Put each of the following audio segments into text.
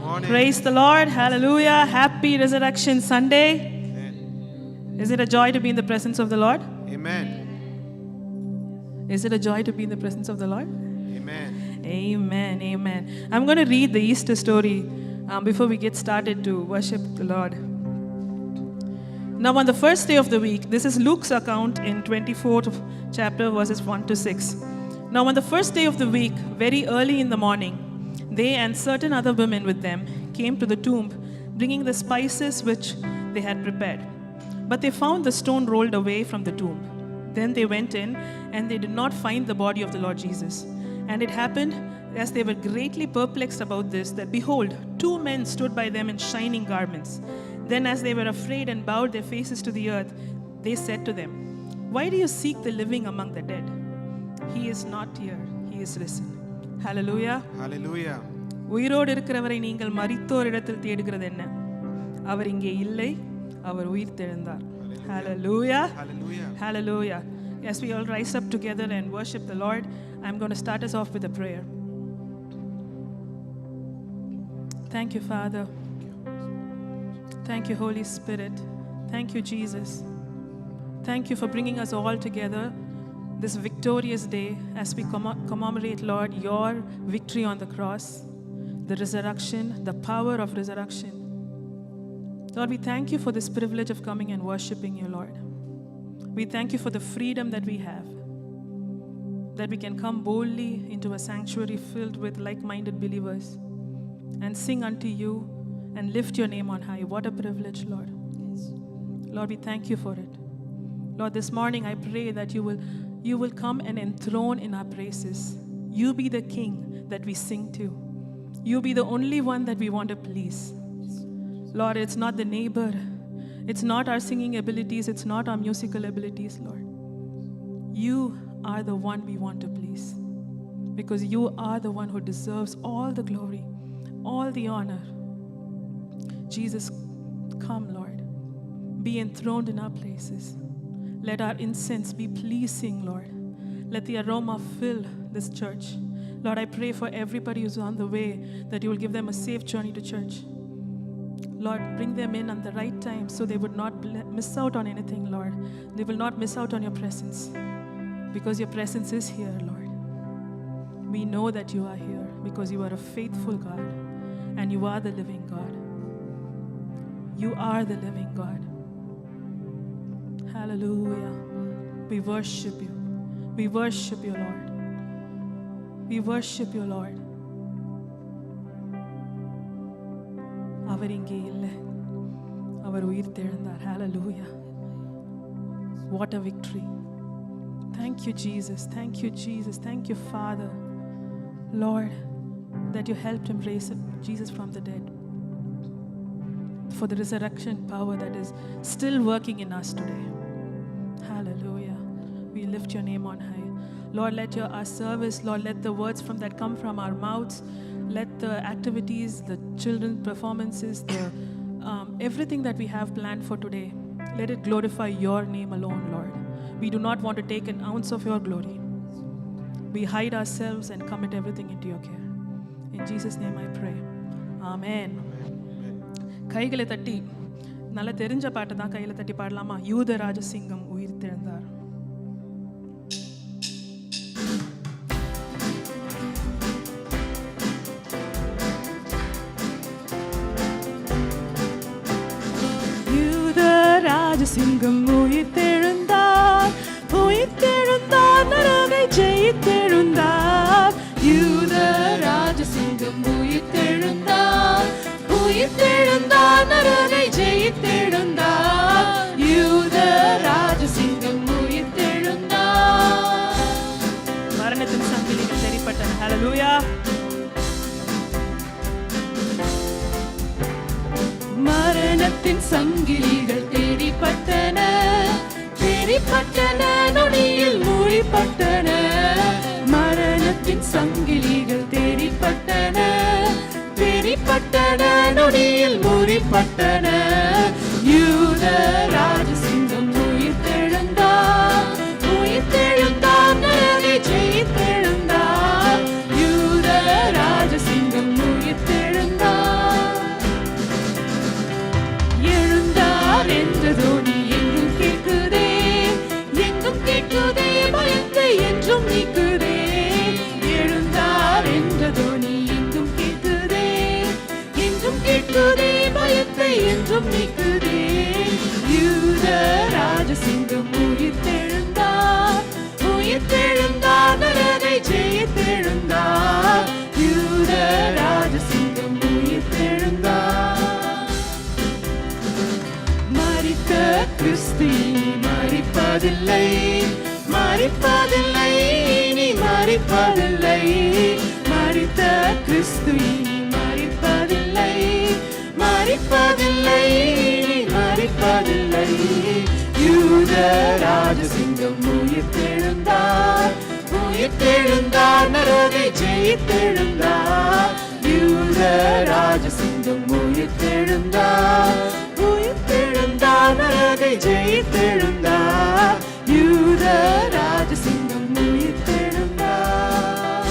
Morning. Praise the Lord. Hallelujah. Happy Resurrection Sunday. Amen. Is it a joy to be in the presence of the Lord? Amen. Is it a joy to be in the presence of the Lord? Amen. Amen. Amen. I'm going to read the Easter story before we get started to worship the Lord. Now, on the first day of the week, this is Luke's account in 24th chapter, verses 1 to 6. Now, on the first day of the week, very early in the morning, they and certain other women with them came to the tomb, bringing the spices which they had prepared. But they found the stone rolled away from the tomb. Then they went in, and they did not find the body of the Lord Jesus. And it happened, as they were greatly perplexed about this, that behold, 2 men stood by them in shining garments. Then, as they were afraid and bowed their faces to the earth, they said to them, "Why do you seek the living among the dead? He is not here, he is risen." Hallelujah. Hallelujah. உயிரோடு இருக்கிறவரை நீங்கள் மரித்தோர் இடத்தில் தேடுகிறது என்ன? அவர் இங்கே இல்லை, அவர் உயிர் தெழுந்தார். Hallelujah. Hallelujah. Hallelujah. As we all rise up together and worship the Lord, I'm going to start us off with a prayer. Thank you, Father. Thank you, Holy Spirit. Thank you, Jesus. Thank you for bringing us all together this victorious day as we commemorate, Lord, your victory on the cross, the resurrection, the power of resurrection. Lord, we thank you for this privilege of coming and worshiping you, Lord. We thank you for the freedom that we have, that we can come boldly into a sanctuary filled with like-minded believers and sing unto you and lift your name on high. What a privilege, Lord. Lord, we thank you for it. Lord, this morning I pray that you will come and enthrone in our praises. You be the King that we sing to. You be the only one that we want to please. Lord, it's not the neighbor. It's not our singing abilities. It's not our musical abilities, Lord. You are the one we want to please, because you are the one who deserves all the glory, all the honor. Jesus, come, Lord. Be enthroned in our places. Let our incense be pleasing, Lord. Let the aroma fill this church. Lord, I pray for everybody who's on the way that you will give them a safe journey to church. Lord, bring them in at the right time so they would not miss out on anything, Lord. They will not miss out on your presence, because your presence is here, Lord. We know that you are here because you are a faithful God and you are the living God. You are the living God. Hallelujah. We worship you. We worship you, Lord. We worship you, Lord. அவர் இங்கே இல்லை, அவர் உயிர் தெழுந்தார். Hallelujah. What a victory. Thank you, Jesus. Thank you, Jesus. Thank you, Father. Lord, that you helped him raise Jesus from the dead, for the resurrection power that is still working in us today. Hallelujah. We lift your name on high. Lord, let our service, Lord, let the words that come from our mouths, let the activities, the children's performances, everything that we have planned for today, let it glorify your name alone, Lord. We do not want to take an ounce of your glory. We hide ourselves and commit everything into your care. In Jesus' name I pray. Amen. கைகளை தட்டி, நல்ல தெரிஞ்ச பாட்டை தான் கையில தட்டி பாடலாமா? யூத ராஜசிங்கம் உயிர் தெழுந்தார். ராஜசிங்கம் உயிர்த்தெழுந்தார், உயிர்த்தெழுந்தார், நரகை ஜெயித்தெழுந்தார். யூத ராஜசிங்கம் உயிர்த்தெழுந்தார், உயிர்த்தெழுந்தார், நரகை ஜெயித்தெழுந்தார். யூத ராஜசிங்கம் உயிர்த்தெழுந்தார். மரணத்தின் சங்கிலிகள் தெரிப்பட்டன. ஹல்லேலூயா. மரணத்தின் சங்கிலிகள் தேடிப்பட்டன, தேடிப்பட்டன, நொடியில் மூடிப்பட்டன. மரணத்தின் சங்கிலிகள் தேடிப்பட்டன, தேடிப்பட்டன, நொடியில் மூடிப்பட்டன. யூத ராஜசிங்கம் உயிர்த்தெழுந்தார், உயிர்த்தெழுந்தார், நரகை ஜெயித்தெழுந்தார். யூத ராஜசிங்கம் உயிர்த்தெழுந்தார். ராஜசிங்கம் உயிர்த்தெழுந்தார், உயிர்த்தெழுந்தார், நரகை ஜெயித்தெழுந்தார். யூத ராஜசிங்கம் உயிர்த்தெழுந்தார். மரித்த கிறிஸ்து இனி மரிப்பதில்லை, மரிப்பதில்லை, நீ மரிப்பதில்லை. மரித்த கிறிஸ்து இனி மரிப்பதில்லை, மரிப்பதில்லை, நீ மரிப்பதில்லை. யூத ராஜசிங்கம் உயிர்த்தெழுந்தார், உயிர்த்தெழுந்தார், நரகை ஜெயித்தெழுந்தார். யூத ராஜசிங்கம் உயிர்த்தெழுந்தார், உயிர்த்தெழுந்தார், நரகை ஜெயித்தெழுந்தார். யூத ராஜசிங்கம் உயிர்த்தெழுந்தார்.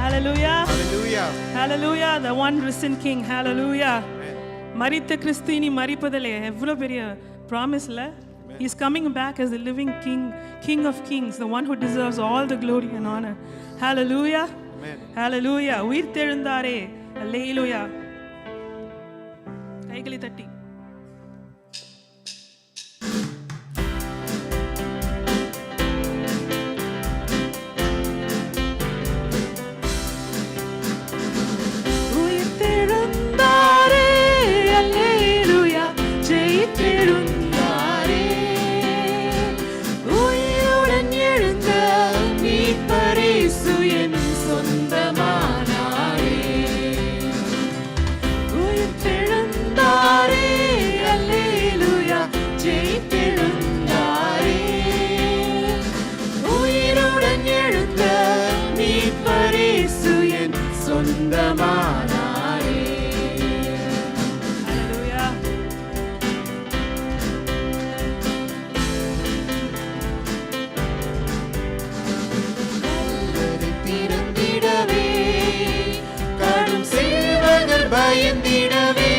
Hallelujah. Hallelujah. Hallelujah. The one risen King. Hallelujah. மரித்த கிறிஸ்து இனி மரிப்பதில்லை. எவ்வளவு பெரிய ப்ராமிஸ்ல. He is coming back as the living King, King of Kings, the one who deserves all the glory and honor. Hallelujah. Amen. Hallelujah. உயிர்த்தெழுந்தாரே. Hallelujah. கைகளை தட்டி. உயிர்த்தெழுந்தாரே. Hallelujah. ஜெயித்தெழுந்தாரே. உயிருடன் எழுந்த மீட்பர் இயேசு என் சொந்தமானாரே. உயிர்த்தெழுந்தாரே. Hallelujah. ஜெயித்தெழுந்தாரே. உயிருடன் எழுந்த மீட்பர் இயேசு என் சொந்தமானாரே. Hallelujah. கல்லறை திறந்திடவே, கடும் சேவகர் பயந்திடவே.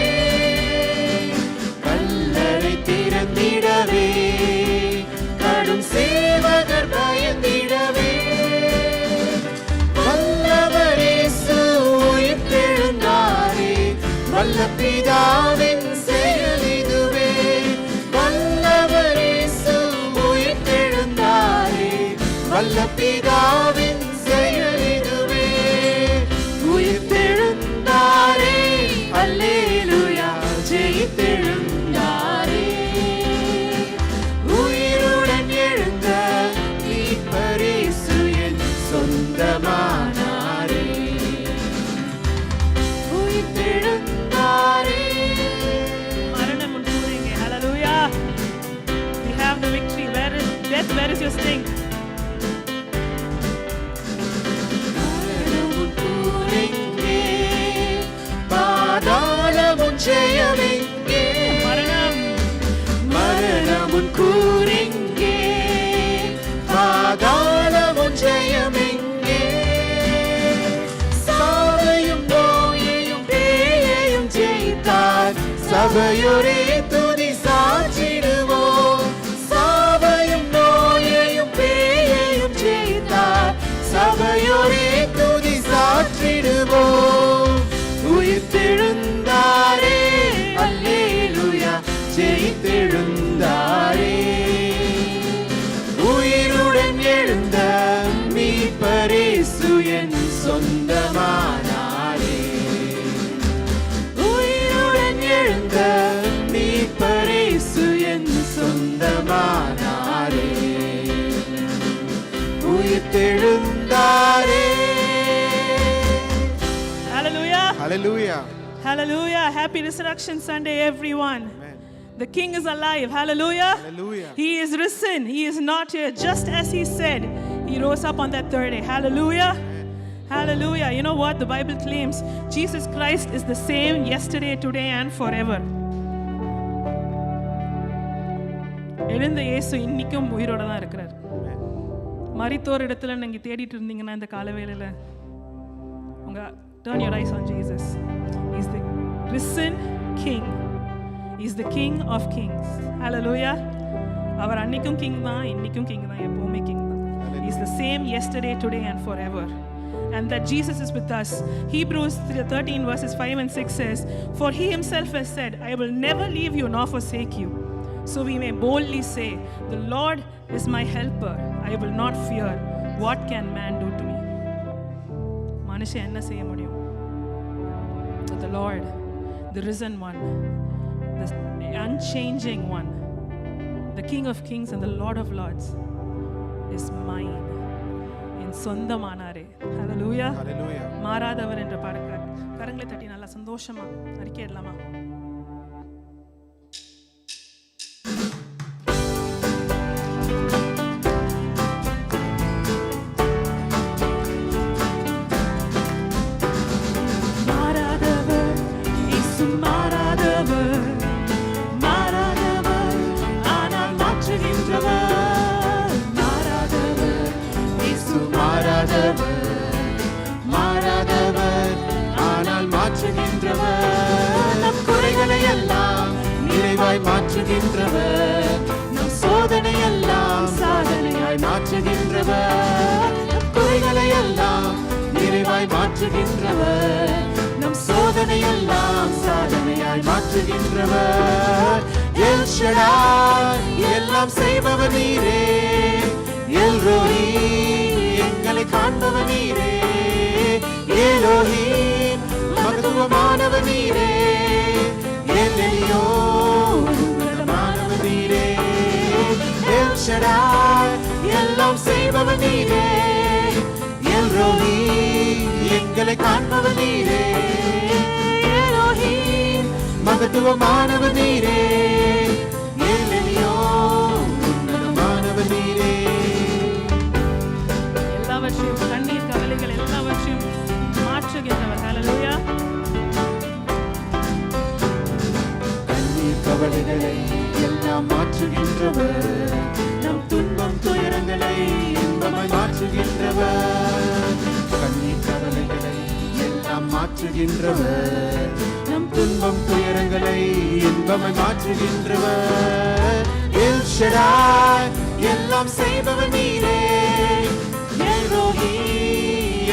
கல்லறை திறந்திடவே, கடும் சேவகர் பயந்திடவே. வல்லவர் இயேசு உயிர்த்தெழுந்தாரே, வல்ல பிதாவின் செயல் இதுவே. வல்லவர் இயேசு உயிர்த்தெழுந்தாரே, வல்ல பிதாவின் செயல் இதுவே. உயிர்த்தெழுந்தாரே. அல்லேலூயா. ஜெயித்தெழுந்தாரே. உயிருடன் எழுந்த மீட்பர் இயேசு என் சொந்தமானாரே. உயிர்த்தெழுந்தாரே. மரணம் உன் கூறுங்க. Hallelujah. We have the victory. Where is death? Where is your sting? மரணமும் கூரெங்கே, பாதாளமும் ஜெயமெங்கே. மரணம். மரணமும் கூரெங்கே, பாதாளமும் ஜெயமெங்கே. சாவையும் நோயையும் பேயையும் ஜெயித்தார், சபையோரே துதி சாற்றிடுவோம். சாவையும் நோயையும் பேயையும் ஜெயித்தார், சபையோரே துதி சாற்றிடுவோம். உயிர்த்தெழுந்தாரே. அல்லேலூயா. ஜெயித்தெழுந்தாரே. உயிருடன் எழுந்த மீட்பர் இயேசு என் சொந்தமானாரே. உயிருடன் எழுந்த மீட்பர் இயேசு என் சொந்தமானாரே. உயிர்த்தெழுந்தாரே. Hallelujah. Hallelujah. Hallelujah. Happy Resurrection Sunday, everyone. Amen. The King is alive. Hallelujah. Hallelujah. He is risen. He is not here. Just as he said, he rose up on that third day. Hallelujah. Hallelujah. You know what? The Bible claims Jesus Christ is the same yesterday, today, and forever. எழுந்த இயேசு இன்னைக்கும் உயிரோட தான் இருக்கிறார். மரித்தோர் இடத்துல நீங்க தேடிட்டு இருந்தீங்கன்னா இந்த காலவேளையில உங்க turn your eyes on Jesus. He's the risen King. He's the King of Kings. Hallelujah. அவர் அன்னைக்கும் கிங் தான், இன்னைக்கும் கிங் தான், எப்பவுமே கிங் தான். He's the same yesterday, today, and forever. And that Jesus is with us. Hebrews 13 verses 5 and 6 says, "For he himself has said, I will never leave you nor forsake you. So we may boldly say, "The Lord is my helper. I will not fear. What can man do to me?" மனுஷன் என்ன செய்ய முடியும்? So the Lord, the risen one, the unchanging one, the King of Kings and the Lord of Lords is mine. N சொந்தமானாரே. Hallelujah. Hallelujah. மாறாதவர் என்ற பாடக்கார் கரங்களை தட்டி நல்லா சந்தோஷமா அறிக்கையிடலாமா? மாறாதவர் இயேசு மாறாதவர், மாறாதவர் ஆனால் மாற்றுகின்றவர். மாறாதவர் இயேசு மாறாதவர், மாறாதவர் ஆனால் மாற்றுகின்றவர். நம் குறைகளை எல்லாம் நிறைவாய் மாற்றுகின்றவர். நம் சோதனை எல்லாம் சாதனையாய் மாற்றுகின்றவர். நம் குறைகளை எல்லாம் நிறைவாய் மாற்றுகின்றவர். நம் சோதனை எல்லாம் சாதனையாய் மாற்றுகின்றவர். எல் ஷடாய் எல்லாம் செய்பவர் நீரே. எல் ரோஹி எங்களை காண்பவர் நீரே. எலோஹிம் மகத்துவமானவர் நீரே. எல் எலியோன் உன்னதமானவர் நீரே. எல் ஷடாய் எல்லாம் செய்பவர் நீரே. எல் ரோஹி எங்களை காண்பவர் நீரே. எலோஹிம் மகத்துவமானவர் நீரே. எல் எலியோன் உன்னதமானவர் நீரே. எல்லாவற்றையும் கண்ணீர் கவலைகள் எல்லாவற்றையும் மாற்றுகின்றவர். ஹalleluya. கண்ணீர் கவலைகளை எல்லாம் மாற்றுகின்றவர். நம் துன்பம் துயரங்களை இன்பமாய் மாற்றுகின்றவர். கண்ணீர் கவலைகளை எல்லாம் மாற்றுகின்றவர். நம் துன்பம் துயரங்களை இன்பமாய் மாற்றுகின்றவர். எல் ஷடாய் எல்லாம் செய்பவர் நீரே. எல் ரோஹி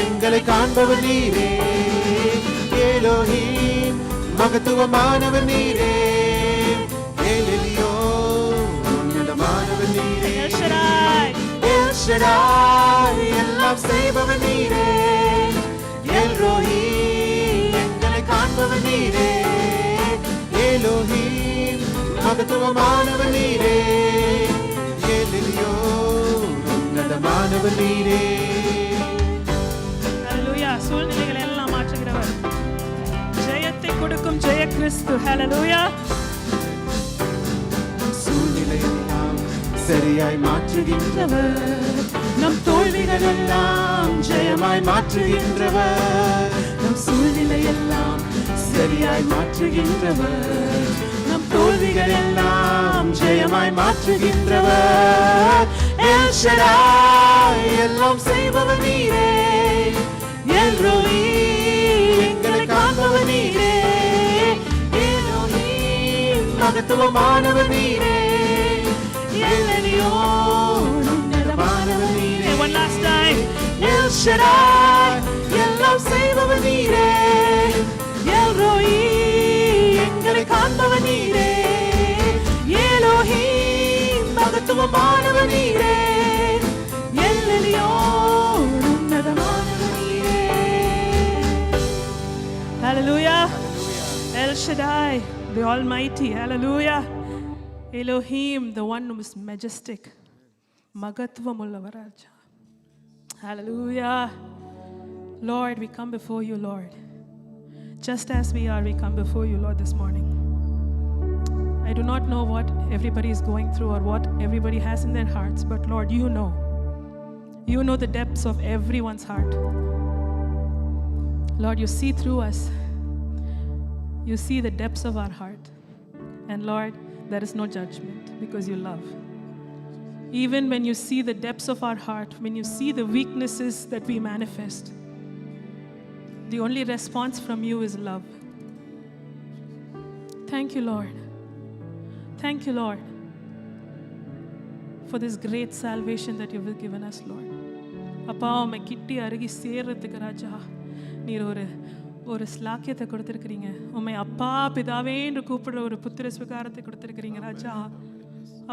எங்களை காண்பவர் நீரே. எலோஹிம் மகத்துவமானவர் நீரே. எல் எலியோன் உன்னதமானவர் நீரே. எல் ஷடாய் எல் ஷடாய் எல்லாம் செய்பவர் நீரே. எல் ரோஹி எங்களை காண்பவர் நீரே. எலோஹிம் மகத்துவமானவர் நீரே. எல் எலியோன் உன்னதமானவர் நீரே. ஹalleluya. சூழ்நிலைகளை எல்லாம் மாற்றுகிறவர், ஜெயத்தை கொடுக்கும் ஜெய கிறிஸ்து. ஹalleluya. சூழ்நிலையெல்லாம் சரியாய் மாற்றுகின்றவர். நம் தோல்விகள் எல்லாம் ஜெயமாய் மாற்றுகின்றவர். நம் சூழ்நிலையெல்லாம் சரியாய் மாற்றுகின்றவர். நம் தோல்விகள் எல்லாம் ஜெயமாய் மாற்றுகின்றவர். எல் ஷடாய் எல்லாம் செய்பவர் நீரே. எல் ரோஹி எங்களை காண்பவர் நீரே. எலோஹிம் மகத்துவமானவர் நீரே. எல் எலியோன் உன்னதமானவர் நீரே. One last time. L Shaddai எல்லாம் செய்பவர் நீரே. எல் ரோஹி எங்களை காண்பவர் நீரே. எலோஹிம் மகத்துவமானவர் நீரே. எல் எலியோன் உன்னதமானவர் நீரே. Hallelujah. El Shaddai, the Almighty. Hallelujah. Elohim, the one who is majestic. Magatvamulla Raja. Hallelujah. Lord, we come before you, Lord. Just as we are, we come before you, Lord, this morning. I do not know what everybody is going through or what everybody has in their hearts, but Lord, you know. You know the depths of everyone's heart. Lord, you see through us. You see the depths of our heart. And Lord, there is no judgment because you love. Even when you see the depths of our heart, when you see the weaknesses that we manifest, the only response from you is love. Thank you, Lord. Thank you, Lord, for this great salvation that you have given us, Lord. அப்பா உம்மை கிட்டி அருகி சேர்றதுக்கு ராஜா நீர் ஒரு ஸ்லாக்கியத்தை கொடுத்துருக்கிறீங்க. உம்மை அப்பா பிதாவே என்று கூப்பிடுற ஒரு புத்திர ஸ்வீகாரத்தை கொடுத்துருக்கிறீங்க ராஜா.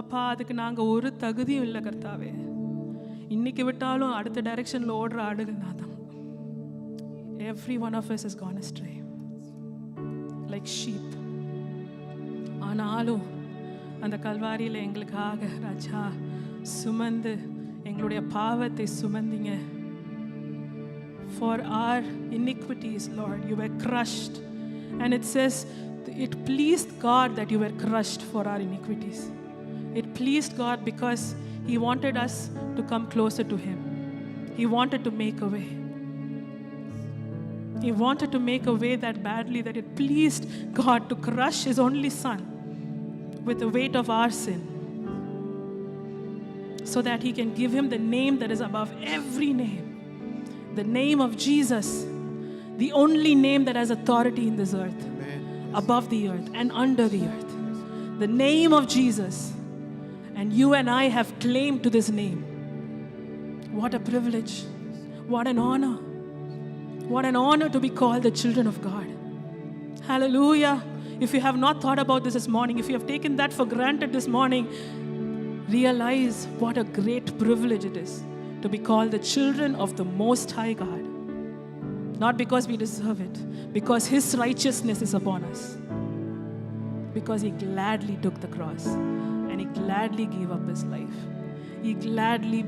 அப்பா அதுக்கு நாங்கள் ஒரு தகுதியும் இல்லை கர்த்தாவே. இன்னைக்கு விட்டாலும் அடுத்த டைரக்ஷனில் ஓடுற ஆடுகள் நான் தான். Every one of us has gone astray like sheep. ஆனாலும் அந்த கல்வாரியில் எங்களுக்காக ராஜா சுமந்து எங்களுடைய பாவத்தை சுமந்தீங்க. For our iniquities, Lord, you were crushed. And it says, it pleased God that you were crushed for our iniquities. It pleased God because He wanted us to come closer to Him. He wanted to make a way. He wanted to make a way that badly that it pleased God to crush His only Son with the weight of our sin, so that He can give Him the name that is above every name. The name of Jesus, the only name that has authority in this earth, above the earth and under the earth. The name of Jesus. And you and I have claim to this name. What a privilege. What an honor. What an honor to be called the children of God. Hallelujah. If you have not thought about this morning, if you have taken that for granted this morning, realize what a great privilege it is to be called the children of the Most High God. Not because we deserve it, because His righteousness is upon us. Because He gladly took the cross and He gladly gave up His life. He gladly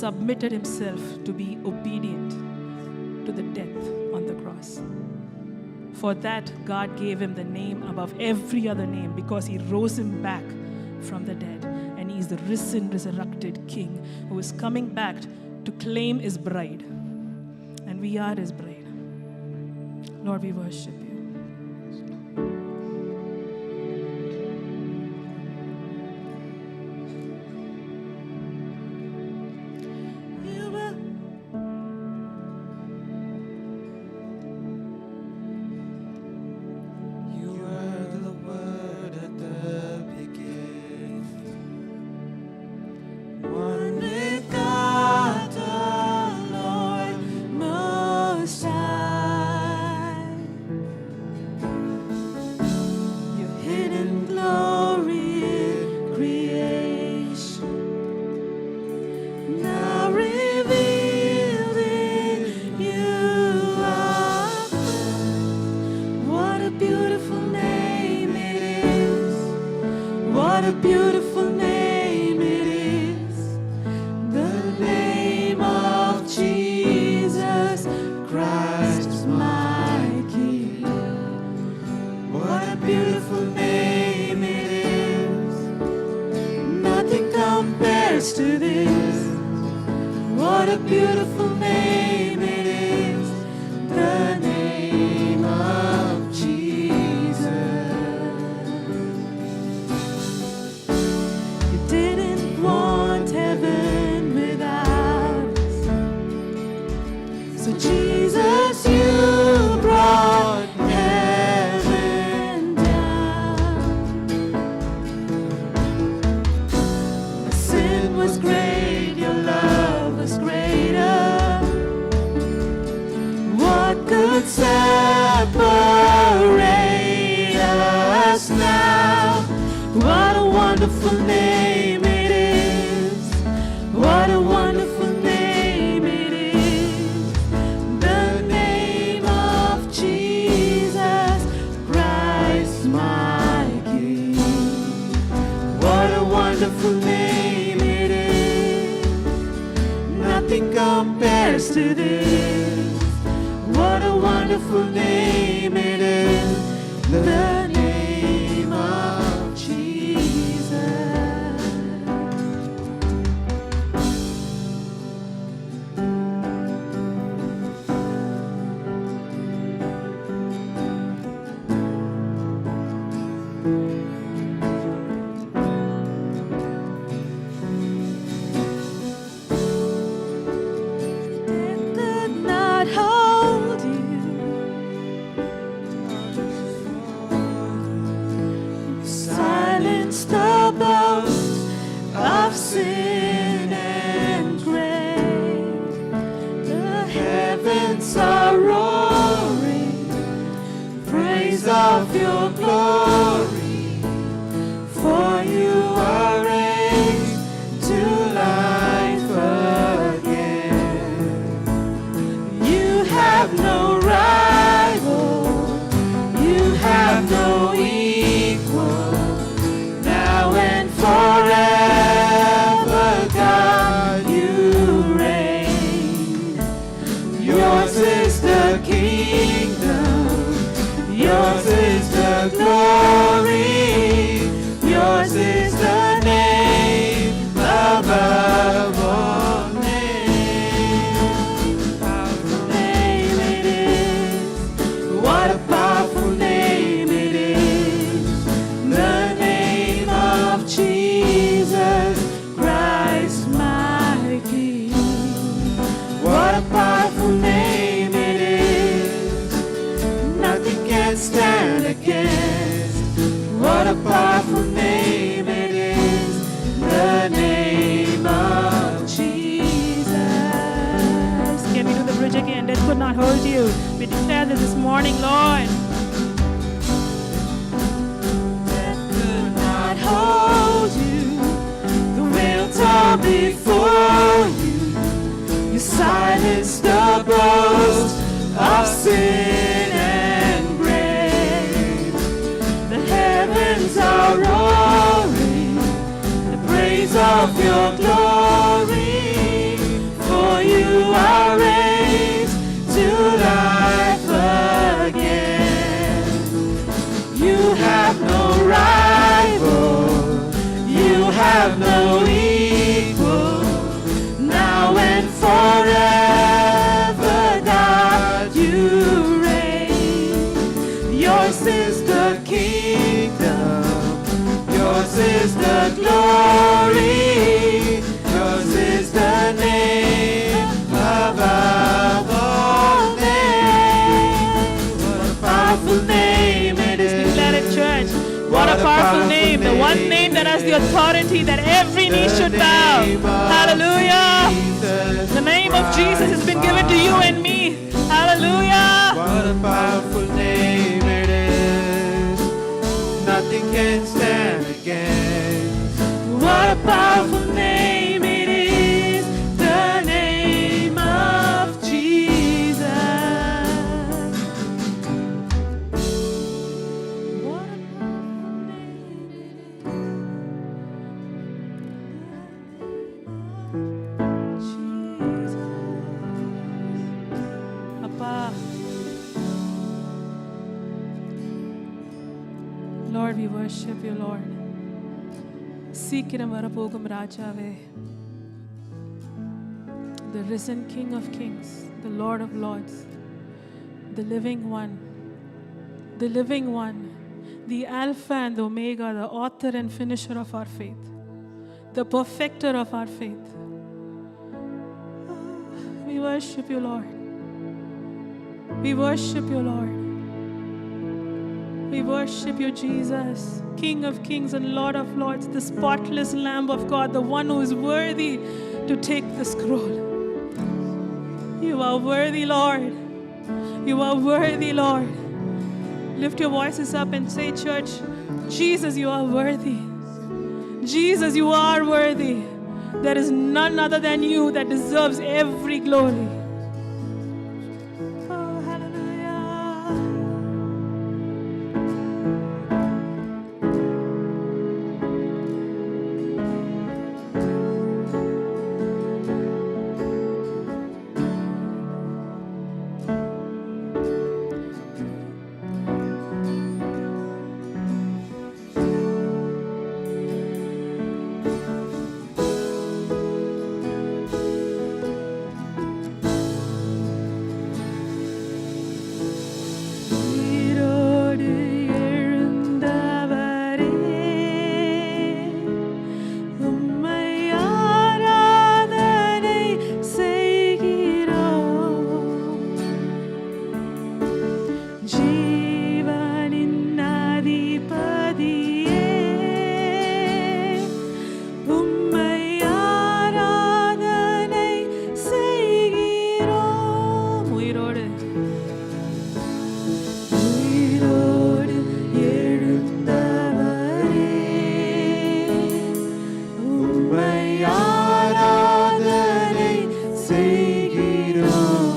submitted Himself to be obedient to the death on the cross. For that, God gave Him the name above every other name, because He rose Him back from the dead. And He is the risen, resurrected King who is coming back to claim His bride. And we are His bride. Lord, we worship You. What a beautiful name it is, the name of Jesus Christ, my King. What a beautiful name it is, nothing compares to this. What a beautiful name it is, the name of Jesus. You didn't want heaven without us, so Jesus, you brought heaven down. The sin was great, your love was greater. What could separate us now? What a wonderful name it is. What a wonderful name it is. The name of Jesus Christ, my King. What a wonderful name it is. Nothing compares to this. What a wonderful name it is. The name of Jesus. Death could not hold you. Silence the boast of sin and grave. The heavens are roaring, praise of your glory, for you are morning, Lord. Could not hold you. The veil tore before you. You silenced the boast of sin and grave. The heavens are roaring the praise of your glory. For you are raised to life again. You have no rival. You have no equal. Now and forever, God, you reign. Yours is the kingdom. Yours is the glory. Yours is the name above all names. What a powerful name it is. Declare it, church. What a powerful name. The one name that has the authority that every knee should bow. Hallelujah. The name of Jesus has been given to you and me. Hallelujah. What a powerful name it is. Nothing can stand against. What a powerful name it is, the name of Jesus. What a powerful name it is, Jesus. Appa. Lord, we worship you, Lord. சீக்கிரம் வரப்போகும் ராஜாவே, the risen King of Kings, the Lord of Lords, the living one, the Alpha and the Omega, the author and finisher of our faith, the perfecter of our faith. We worship you, Lord. We worship you, Lord. We worship you, Jesus, King of Kings and Lord of Lords, the spotless Lamb of God, the one who is worthy to take the scroll. You are worthy, Lord. You are worthy, Lord. Lift your voices up and say, church, Jesus, you are worthy. Jesus, you are worthy. There is none other than you that deserves every glory. Oh, hallelujah. உயிரோடு எழுந்தவரே, உம்மை ஆராதனை செய்கிறோம். ஜீவனின் அதிபதியே, உம்மை ஆராதனை செய்கிறோம். உயிரோடு உயிரோடு எழுந்தவரே, உம்மை ஆராதனை செய்கிறோம்.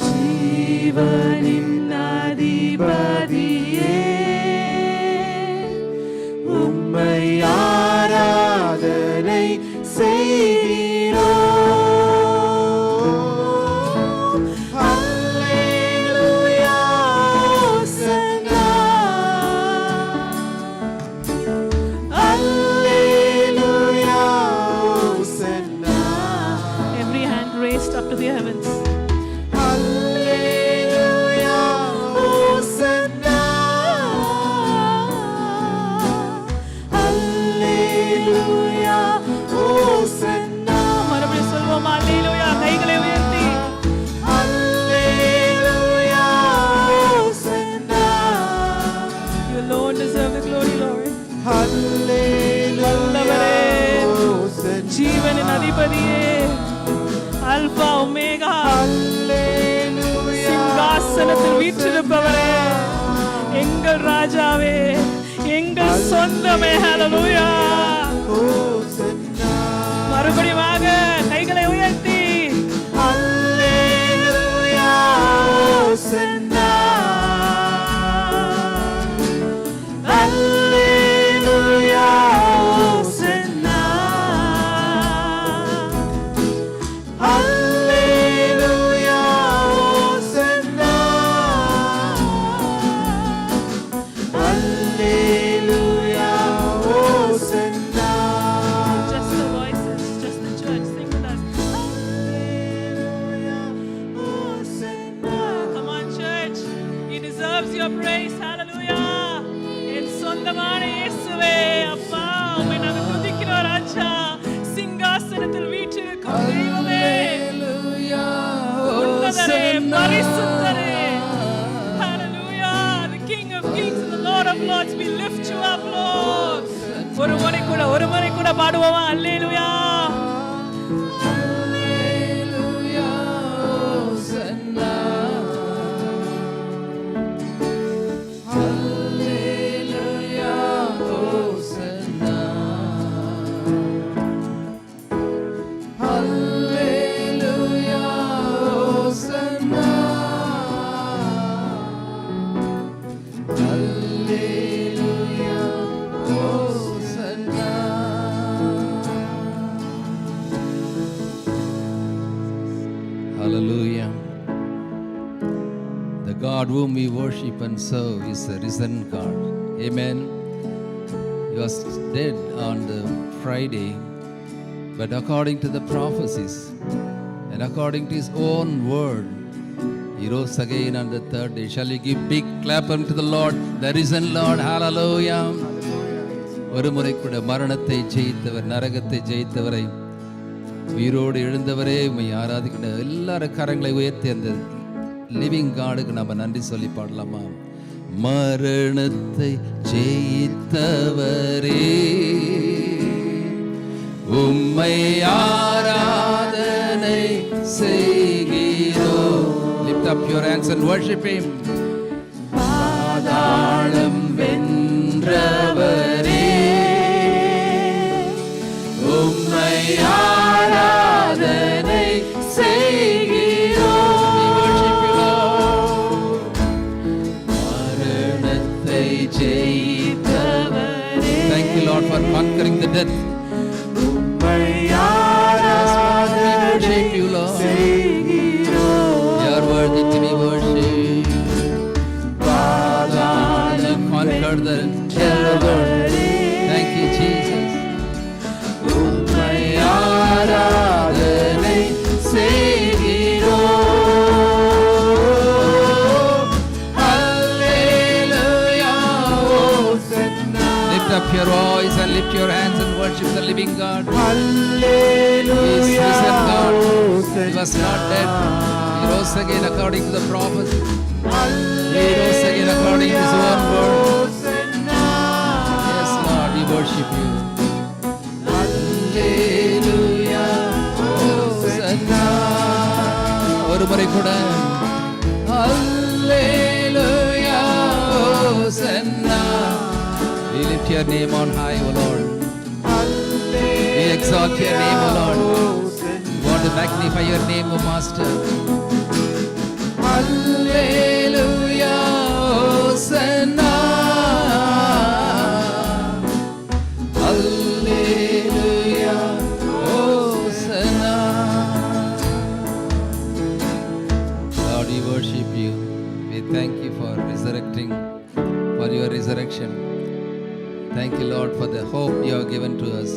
ஜீவனின் அதிபதியே, உம்மை ஆராதனை செய்கிறோம். Hallelujah, Hosanna. Hallelujah, Hosanna. every hand raised up to the heavens. Hallelujah, Hosanna. Hallelujah, Hosanna. மறுபடியும் சொல்வோம், அல்லேலூயா. கைகளை உயர்த்தி Hallelujah, Hosanna. you alone deserve the glory, Lord. Hallelujah, Hosanna. ஜீவனின் அதிபதியே, அல்பா ஒமேகா, Hallelujah, வீற்றிருப்பவரே, எங்கள் ராஜாவே, எங்கள் சொந்தமே. ஹல்லேலூயா. மறுபடியுமாக கைகளை உயர்த்தி Hallelujah, Hosanna. Hallelujah, Hosanna. Hallelujah, Hosanna. Hallelujah, Hosanna. just the voices, just the church, sing with us. Hallelujah, Hosanna. Come on church, he deserves your praise. Hallelujah. என் சொந்தமான இயேசுவே, அப்பா உம்மை நாங்கள் துதிக்கிறோம் ராஜா. சிங்காசனத்தில் வீற்றிருக்கும் தெய்வமே, உன்னதரே, பரிசுத்தரே. Hallelujah. The King of Kings and the Lord of Lords, we lift you up, Lord. ஒரு முறை கூட பாடுவோமா? அல்லேலூயா. Hallelujah. The God whom we worship and serve is a risen God. Amen. He was dead on the Friday, but according to the prophecies and according to his own word, he rose again on the third day. Shall we give big clap unto the Lord, the risen Lord? Hallelujah. ஒரு முறை கூட மரணத்தை ஜெயித்தவர், நரகத்தை ஜெயித்தவரை, உயிரோடு எழுந்தவரே உம்மை ஆராதிக்கின்ற எல்லாரும் கரங்களை உயர்த்தி அந்த லிவிங் காடுக்கு நம்ம நன்றி சொல்லி பாடலாமா? மரணத்தை ஜெயித்தவரே உம்மை ஆராதனை செய்கிறோம். Lift up your hands and worship him. பாதாளம் வென்றவரே உம்மை ஆராதனை செய்கிறோம். மரணத்தை ஜெயித்தவரே. Thank you Lord for conquering the death. உம்மை ஆராதனை You Lord, செய்கிறோம். you are worthy to be worshipped. பாதாளம் Conquered the devil. Thank you Jesus. உம்மை ஆராதனை செய்கிறோம். Hallelujah, Hosanna. Lift up your voice and lift your hands and worship the living God. He is Hallelujah, risen God. He Hosanna. was not dead. He rose again according to the prophecy. He rose again according to his own word. Yes Lord, we worship you. Hallelujah, Hosanna. ஒரு முறை கூட Hallelujah, Hosanna. We lift your name on high, O Lord. We exalt your name, O Lord. We want to magnify your name, O Master. Hallelujah, Hosanna. Hallelujah, Hosanna. Lord, we worship you. We thank you for resurrecting, for your resurrection. Thank you, Lord, for the hope you have given to us.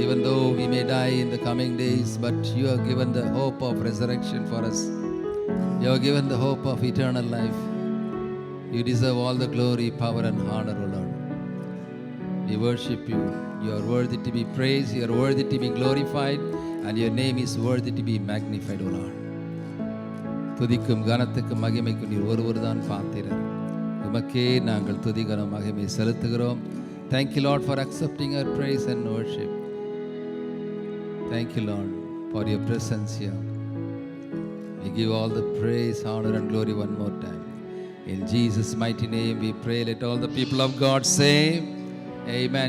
Even though we may die in the coming days, but you have given the hope of resurrection for us. You have given the hope of eternal life. You deserve all the glory, power, and honor, O Lord. We worship you. You are worthy to be praised, you are worthy to be glorified, and your name is worthy to be magnified, O Lord. துதிக்கும் கனத்துக்கும் மகிமைக்கும் நீர் ஒருவர் தான் பாத்திரர். உமக்கே நாங்கள் துதி கனம் மகிமை செலுத்துகிறோம். Thank you Lord for accepting our praise and worship. Thank you Lord for your presence here. We give all the praise, honor, and glory one more time. In Jesus' mighty name we pray. Let all the people of God say, Amen.